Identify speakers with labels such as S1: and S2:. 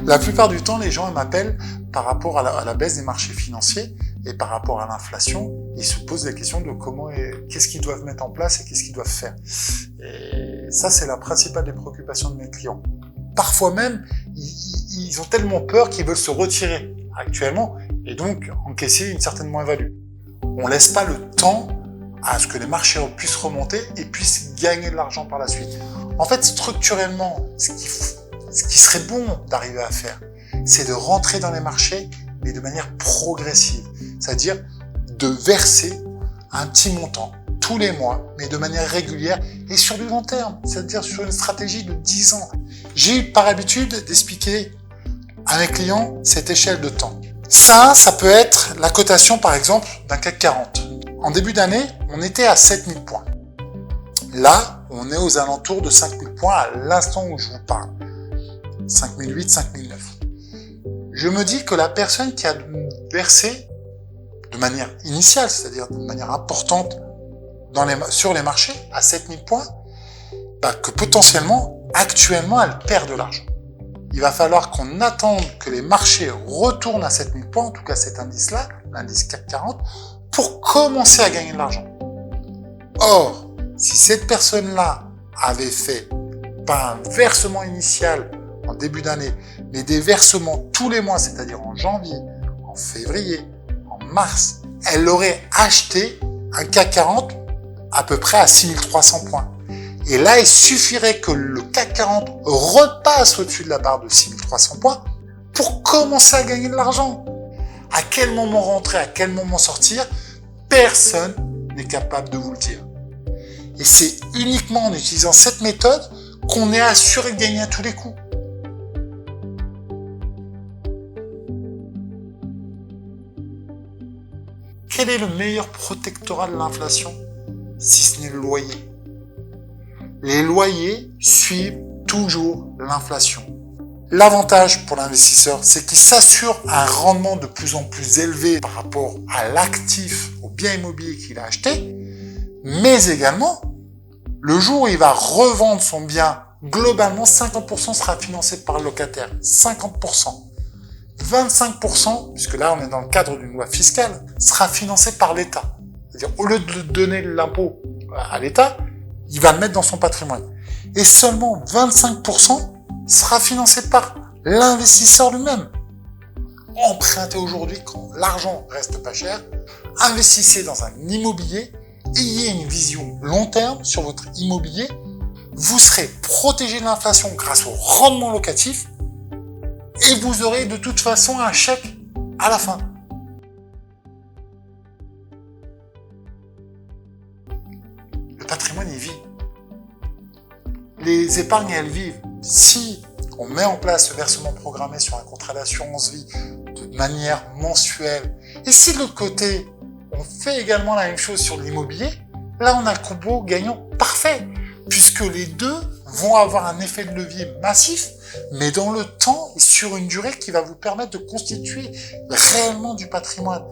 S1: La plupart du temps, les gens m'appellent par rapport à la baisse des marchés financiers et par rapport à l'inflation. Ils se posent la question de qu'est-ce qu'ils doivent mettre en place et qu'est-ce qu'ils doivent faire. Et ça, c'est la principale des préoccupations de mes clients. Parfois même, ils ont tellement peur qu'ils veulent se retirer actuellement et donc encaisser une certaine moins-value. On laisse pas le temps à ce que les marchés puissent remonter et puissent gagner de l'argent par la suite. En fait, structurellement, ce qui serait bon d'arriver à faire, c'est de rentrer dans les marchés, mais de manière progressive. C'est-à-dire de verser un petit montant tous les mois, mais de manière régulière et sur du long terme, c'est-à-dire sur une stratégie de 10 ans. J'ai eu par habitude d'expliquer à mes clients cette échelle de temps. Ça peut être la cotation, par exemple, d'un CAC 40. En début d'année, on était à 7000 points. Là, on est aux alentours de 5000 points à l'instant où je vous parle. 5008, 5009. Je me dis que la personne qui a versé de manière initiale, c'est-à-dire de manière importante sur les marchés à 7000 points, que potentiellement, actuellement, elle perd de l'argent. Il va falloir qu'on attende que les marchés retournent à 7000 points, en tout cas cet indice-là, l'indice CAC 40, pour commencer à gagner de l'argent. Or, si cette personne-là avait fait pas un versement initial en début d'année, mais des versements tous les mois, c'est-à-dire en janvier, en février, en mars, elle aurait acheté un CAC 40 à peu près à 6300 points. Et là, il suffirait que le CAC 40 repasse au-dessus de la barre de 6300 points pour commencer à gagner de l'argent. À quel moment rentrer, à quel moment sortir, personne n'est capable de vous le dire. Et c'est uniquement en utilisant cette méthode qu'on est assuré de gagner à tous les coups. Quel est le meilleur protectorat de l'inflation, si ce n'est le loyer ? Les loyers suivent toujours l'inflation. L'avantage pour l'investisseur, c'est qu'il s'assure un rendement de plus en plus élevé par rapport à l'actif, au bien immobilier qu'il a acheté, mais également, le jour où il va revendre son bien, globalement, 50% sera financé par le locataire. 50%. 25%, puisque là on est dans le cadre d'une loi fiscale, sera financé par l'État. C'est-à-dire, au lieu de donner l'impôt à l'État, il va le mettre dans son patrimoine. Et seulement 25% sera financé par l'investisseur lui-même. Empruntez aujourd'hui quand l'argent reste pas cher, investissez dans un immobilier, ayez une vision long terme sur votre immobilier, vous serez protégé de l'inflation grâce au rendement locatif et vous aurez de toute façon un chèque à la fin. Le patrimoine, il vit. Les épargnes, elles vivent. Si on met en place ce versement programmé sur un contrat d'assurance vie de manière mensuelle, et si de l'autre côté, on fait également la même chose sur l'immobilier, là on a le combo gagnant parfait, puisque les deux vont avoir un effet de levier massif, mais dans le temps et sur une durée qui va vous permettre de constituer réellement du patrimoine.